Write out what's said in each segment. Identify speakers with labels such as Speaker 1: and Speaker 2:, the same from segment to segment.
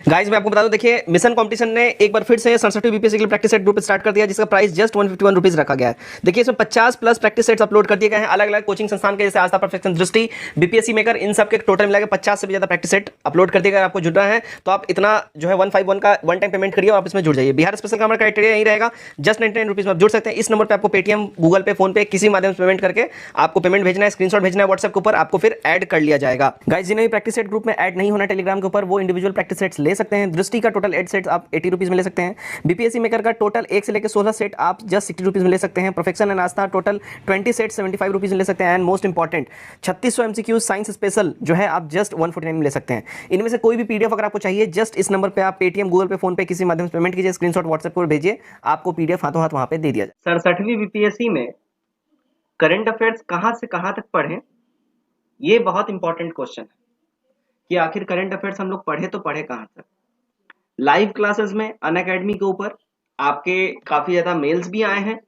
Speaker 1: Guys मैं आपको बता दूं, देखिए मिशन कंपटीशन ने एक बार फिर से 67 बीपीएससी के लिए प्रैक्टिस सेट ग्रुप स्टार्ट कर दिया, जिसका प्राइस जस्ट 151 रुपीज रखा गया है। देखिए इसमें 50 प्लस प्रैक्टिस सेट्स अपलोड कर दिए गए हैं अलग अलग कोचिंग संस्थान के, जैसे आस्था, परफेक्शन, दृष्टि, बीपीएससी मेकर, इन सब के टोटल मिलाकर 50 से भी ज्यादा प्रैक्टिस सेट अपलोड कर दिए गए। आपको जुड़ना है तो आप इतना जो है 151 का वन टाइम पेमेंट करिए और आप इसमें जुड़ जाइए। बिहार स्पेशल का हमारा क्राइटेरिया यही रहेगा, जस्ट 99 रुपीज में आप जुड़ सकते हैं। इस नंबर पर आपको पेटीएम, गूगल पे, फोन पे किसी माध्यम से पेमेंट करके आपको पेमेंट भेजना है, स्क्रीनशॉट भेजना है व्हाट्सएप के ऊपर, आपको फिर ऐड कर लिया जाएगा। गाइस जिन्हें भी प्रैक्टिस सेट ग्रुप में ऐड नहीं होना टेलीग्राम के ऊपर, वो इंडिविजुअल प्रैक्टिस सेट्स ले सकते हैं। दृष्टि का टोटल 8 सेट्स आप 80 रुपीज में ले सकते हैं। बीपीएससी मेकर का टोटल 1 से लेकर 16 सेट आप जस्ट 60 रुपीज में ले सकते हैं। Perfection and Aastha total 20 set 75 rupees में ले सकते हैं। And most important 3600 MCQ science special जो है आप जस्ट 149 में ले सकते हैं। इनमें से कोई भी पीडीएफ अगर आपको चाहिए, जस्ट इस नंबर पे आप पेटीएम, गूगल पे, फोन पे किसी माध्यम से पेमेंट कीजिए, स्क्रीनशॉट व्हाट्सएप पर भेजिए, आपको पीडीएफ हाथों हाथ वहां पे दे दिया जाए।
Speaker 2: 67वीं बीपीएससी में करंट अफेयर्स कहां से कहां तक पढ़ें, ये बहुत इंपॉर्टेंट क्वेश्चन है कि आखिर करंट अफेयर्स हम लोग पढ़े तो पढ़े कहां तक। लाइव क्लासेस में अनअकैडमी के ऊपर आपके काफी ज्यादा मेल्स भी आए हैं,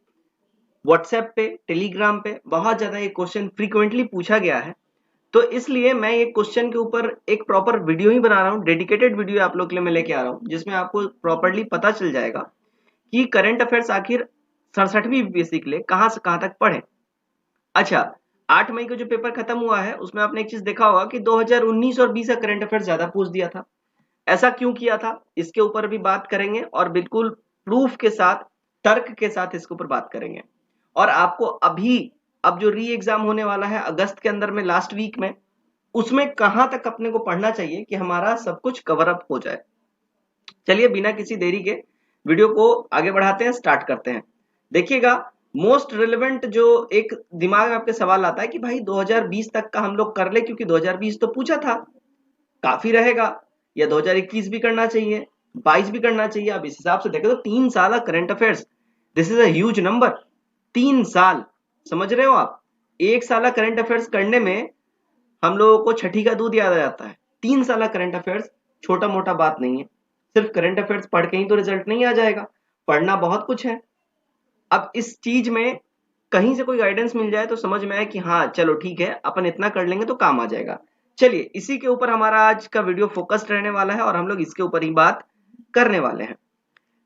Speaker 2: व्हाट्सएप पे, टेलीग्राम पे बहुत ज्यादा ये क्वेश्चन फ्रीक्वेंटली पूछा गया है। तो इसलिए मैं ये क्वेश्चन के ऊपर एक प्रॉपर वीडियो ही बना रहा हूँ, डेडिकेटेड वीडियो आप लोग के लिए मैं लेके आ रहा हूँ, जिसमें आपको प्रॉपरली पता चल जाएगा कि करंट अफेयर्स आखिर 67वीं बीपीएससी के लिए कहां से कहां तक पढ़े। अच्छा, 8 मई को जो पेपर खत्म हुआ है उसमें आपने एक चीज देखा होगा कि 2019 और 20 का करंट अफेयर्स ज्यादा पूछ दिया था। ऐसा क्यों किया था, इसके ऊपर भी बात करेंगे और बिल्कुल प्रूफ के साथ, तर्क के साथ इसके ऊपर बात करेंगे। और आपको अब जो री एग्जाम होने वाला है अगस्त के अंदर में, लास्ट वीक में, उसमें कहां तक अपने को पढ़ना चाहिए कि हमारा सब कुछ कवर अप हो जाए। चलिए बिना किसी देरी के वीडियो को आगे बढ़ाते हैं, स्टार्ट करते हैं। देखिएगा, मोस्ट रिलेवेंट जो एक दिमाग में आपके सवाल आता है कि भाई 2020 तक का हम लोग कर ले, क्योंकि 2020 तो पूछा था, काफी रहेगा, या 2021 भी करना चाहिए, 22 भी करना चाहिए। अब इस हिसाब से देखें तो 3 साल current affairs, this is a huge number. 3 साल, समझ रहे हो आप? 1 साल करंट अफेयर्स करने में हम लोगों को छठी का दूध याद आ जाता है। 3 साल करंट अफेयर्स छोटा मोटा बात नहीं है। सिर्फ करंट अफेयर्स पढ़ के ही तो रिजल्ट नहीं आ जाएगा, पढ़ना बहुत कुछ है। अब इस चीज में कहीं से कोई गाइडेंस मिल जाए तो समझ में आए कि हाँ चलो ठीक है, अपन इतना कर लेंगे तो काम आ जाएगा। चलिए इसी के ऊपर हमारा आज का वीडियो फोकस्ड रहने वाला है और हम लोग इसके ऊपर ही बात करने वाले हैं।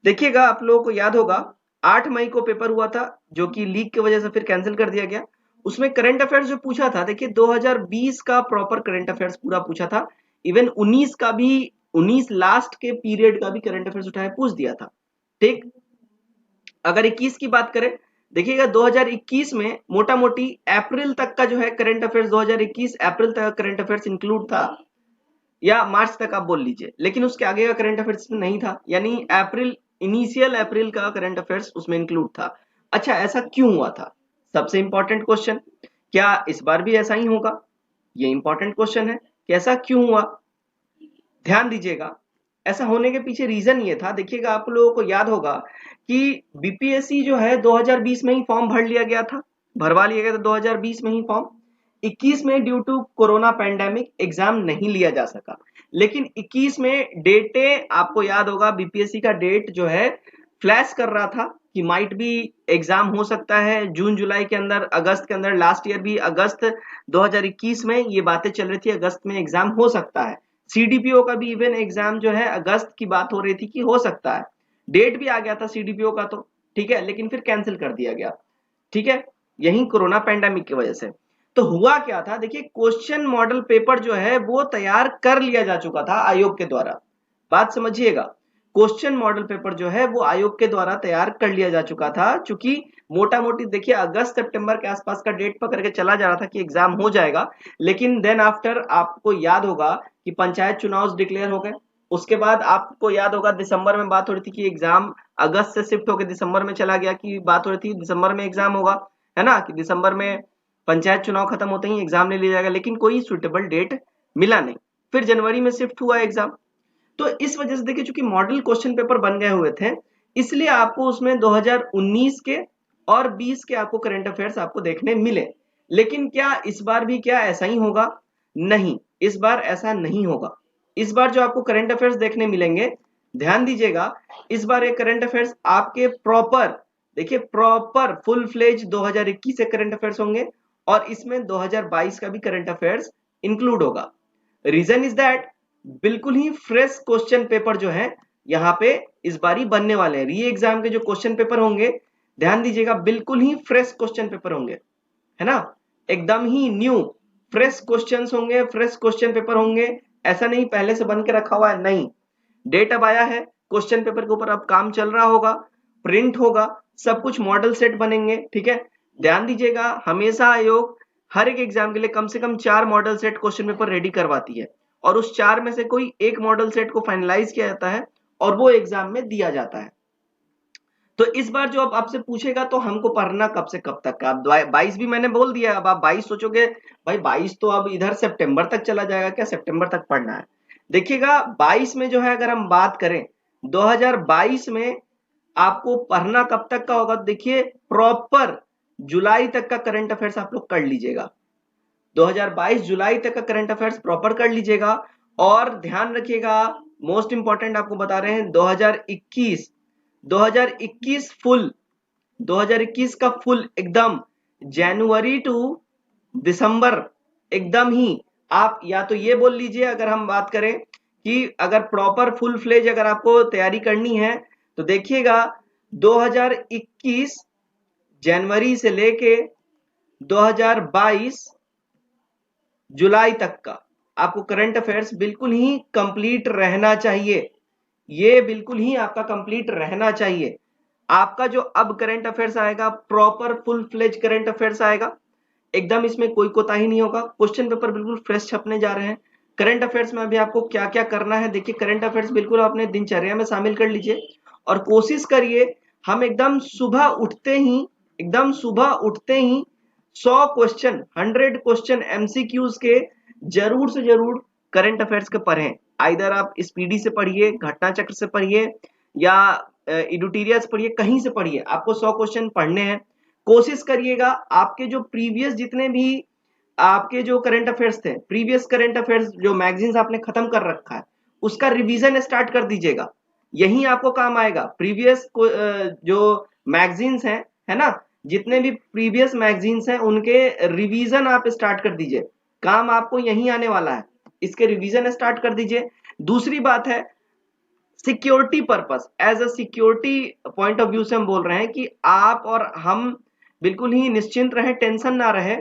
Speaker 2: देखिएगा, आप लोगों को याद होगा 8 मई को पेपर हुआ था, जो कि लीक की वजह से फिर कैंसिल कर दिया गया। उसमें करंट अफेयर्स जो पूछा था, देखिए 2020 का प्रॉपर करंट अफेयर्स पूरा पूछा था। इवन 19 का भी, 19 लास्ट के पीरियड का भी करंट अफेयर्स उठाया पूछ दिया था। ठीक, अगर 21 की बात करें, देखिएगा 2021 में मोटा मोटी अप्रैल तक का जो है करंट अफेयर्स, 2021 अप्रैल तक का करंट अफेयर्स इंक्लूड था, या मार्च तक आप बोल लीजिए, लेकिन उसके आगे का करंट अफेयर्स में नहीं था, यानी अप्रैल, इनिशियल अप्रैल का करंट अफेयर्स उसमें इंक्लूड था। अच्छा, ऐसा क्यों हुआ था? सबसे इंपॉर्टेंट क्वेश्चन, क्या इस बार भी ऐसा ही होगा? ये इंपॉर्टेंट क्वेश्चन है कि ऐसा क्यों हुआ। ध्यान दीजिएगा, ऐसा होने के पीछे रीजन ये था। देखिएगा, आप लोगों को याद होगा कि बीपीएससी जो है 2020 में ही फॉर्म भर लिया गया था, भरवा लिया गया था 2020 में ही फॉर्म। 21 में due to corona pandemic exam नहीं लिया जा सका, लेकिन 21 में डेटे आपको याद होगा, बीपीएससी का डेट जो है फ्लैश कर रहा था कि माइट भी एग्जाम हो सकता है जून जुलाई के अंदर, अगस्त के अंदर। लास्ट ईयर भी अगस्त 2021 में ये बातें चल रही थी, अगस्त में एग्जाम हो सकता है। सीडीपीओ का भी इवन एग्जाम जो है अगस्त की बात हो रही थी कि हो सकता है, डेट भी आ गया था सीडीपीओ का तो, ठीक है, लेकिन फिर कैंसिल कर दिया गया, ठीक है, यही कोरोना पैंडेमिक की वजह से। तो हुआ क्या था, देखिए क्वेश्चन मॉडल पेपर जो है वो तैयार कर लिया जा चुका था आयोग के द्वारा। बात समझिएगा, क्वेश्चन मॉडल पेपर जो है वो आयोग के द्वारा तैयार कर लिया जा चुका था, चूंकि मोटा मोटी देखिए अगस्त सितंबर के आसपास का डेट पकड़ के चला जा रहा था कि एग्जाम हो जाएगा। लेकिन देन आफ्टर आपको याद होगा कि पंचायत चुनाव डिक्लेयर हो गए। उसके बाद आपको याद होगा दिसंबर में बात हो रही थी कि एग्जाम अगस्त से शिफ्ट होकर दिसंबर में चला गया, कि बात हो रही थी दिसंबर में एग्जाम होगा, है ना, कि दिसंबर में पंचायत चुनाव खत्म होते ही एग्जाम ले लिया जाएगा, लेकिन कोई सुटेबल डेट मिला नहीं। फिर जनवरी में शिफ्ट हुआ एग्जाम। तो इस वजह से देखिए, चूंकि मॉडल क्वेश्चन पेपर बन गए हुए थे, इसलिए आपको उसमें 2019 के और 20 के आपको करंट अफेयर्स आपको देखने मिले। लेकिन क्या इस बार भी क्या ऐसा ही होगा? नहीं, इस बार ऐसा नहीं होगा। इस बार जो आपको करंट अफेयर्स देखने मिलेंगे, ध्यान दीजिएगा, इस बार ये करंट अफेयर्स आपके प्रॉपर, देखिए प्रॉपर फुल फ्लेज 2021 से करंट अफेयर्स होंगे, और इसमें 2022 का भी करंट अफेयर्स इंक्लूड होगा। रीजन इज दैट बिल्कुल ही फ्रेश क्वेश्चन पेपर जो है यहाँ पे इस बारी बनने वाले हैं। री एग्जाम के जो क्वेश्चन पेपर होंगे, ध्यान दीजिएगा, बिल्कुल ही फ्रेश क्वेश्चन पेपर होंगे, है ना, एकदम ही न्यू फ्रेश क्वेश्चंस होंगे, फ्रेश क्वेश्चन पेपर होंगे। ऐसा नहीं पहले से बन के रखा हुआ है, नहीं, डेट अब आया है, क्वेश्चन पेपर के ऊपर अब काम चल रहा होगा, प्रिंट होगा, सब कुछ मॉडल सेट बनेंगे, ठीक है। ध्यान दीजिएगा, हमेशा आयोग हर एक एग्जाम के लिए कम से कम 4 model set question paper ready करवाती है और उस 4 में से कोई एक मॉडल सेट को फाइनलाइज किया जाता है और वो एग्जाम में दिया जाता है। तो इस बार जो अब आपसे पूछेगा तो हमको पढ़ना कब से कब तक का, अब 22 भी मैंने बोल दिया। अब आप 22 सोचोगे भाई 22 तो अब इधर सितंबर तक चला जाएगा क्या, सितंबर तक पढ़ना है। देखिएगा 22 में जो है अगर हम बात करें 2022 में आपको पढ़ना कब तक का होगा, देखिए प्रॉपर जुलाई तक का करंट अफेयर्स आप लोग कर लीजिएगा। 2022 जुलाई तक का करंट अफेयर्स प्रॉपर कर लीजिएगा। और ध्यान रखिएगा, मोस्ट इंपॉर्टेंट आपको बता रहे हैं, 2021 फुल, 2021 का फुल एकदम जनवरी टू दिसंबर एकदम ही आप या तो ये बोल लीजिए, अगर हम बात करें कि अगर प्रॉपर फुल फ्लेज अगर आपको तैयारी करनी है तो देखिएगा 2021 जनवरी से लेके 2022 जुलाई तक का आपको करंट अफेयर्स बिल्कुल ही कंप्लीट रहना चाहिए। ये बिल्कुल ही आपका कंप्लीट रहना चाहिए। आपका जो अब करंट अफेयर्स आएगा proper full fledge current affairs आएगा, एकदम इसमें कोई कोताही नहीं होगा। क्वेश्चन पेपर बिल्कुल फ्रेश छपने जा रहे हैं। करंट अफेयर्स में अभी आपको क्या क्या करना है, देखिए करंट अफेयर्स बिल्कुल अपने दिनचर्या में शामिल कर लीजिए और कोशिश करिए हम एकदम सुबह उठते ही, एकदम सुबह उठते ही 100 क्वेश्चन 100 क्वेश्चन एमसीक्यूज के जरूर से जरूर करंट अफेयर्स के पढ़ें। आइदर आप स्पीडी से पढ़िए, घटना चक्र से पढ़िए या एडिटोरियल से पढ़िए, कहीं से पढ़िए, आपको 100 क्वेश्चन पढ़ने हैं। कोशिश करिएगा आपके जो प्रीवियस जितने भी आपके जो करंट अफेयर्स थे, प्रीवियस करंट अफेयर्स जो मैगजीन्स आपने खत्म कर रखा है उसका रिवीजन स्टार्ट कर दीजिएगा, यही आपको काम आएगा। प्रीवियस जो मैगजीन्स हैं, है ना, जितने भी प्रीवियस मैगजीन्स हैं उनके रिवीजन आप स्टार्ट कर दीजिए, काम आपको यही आने वाला है, इसके रिवीजन स्टार्ट कर दीजिए। दूसरी बात है security purpose, as a security point of view से हम बोल रहे हैं कि आप और हम बिल्कुल ही निश्चिंत रहे, टेंशन ना रहे।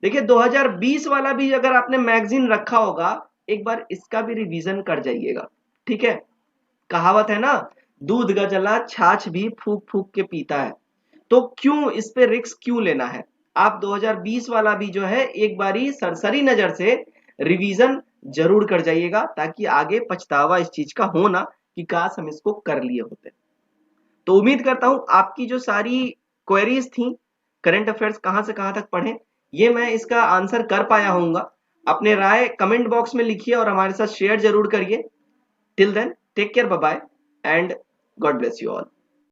Speaker 2: देखिए 2020 वाला भी अगर आपने मैगजीन रखा होगा एक बार इसका भी रिवीजन कर जाइएगा, ठीक है। कहावत है ना, दूध गजला छाछ भी फूक फूक के पीता है, तो क्यों इस पे रिस्क क्यों लेना है। आप 2020 वाला भी जो है एक बारी सरसरी नजर से रिवीजन जरूर कर जाइएगा ताकि आगे पछतावा इस चीज का हो ना कि काश हम इसको कर लिए होते। तो उम्मीद करता हूं आपकी जो सारी क्वेरीज थी करंट अफेयर्स कहां से कहां तक पढ़ें, ये मैं इसका आंसर कर पाया होऊंगा। अपने राय कमेंट बॉक्स में लिखिए और हमारे साथ शेयर जरूर करिए। Till then take care, bye bye and God bless you all.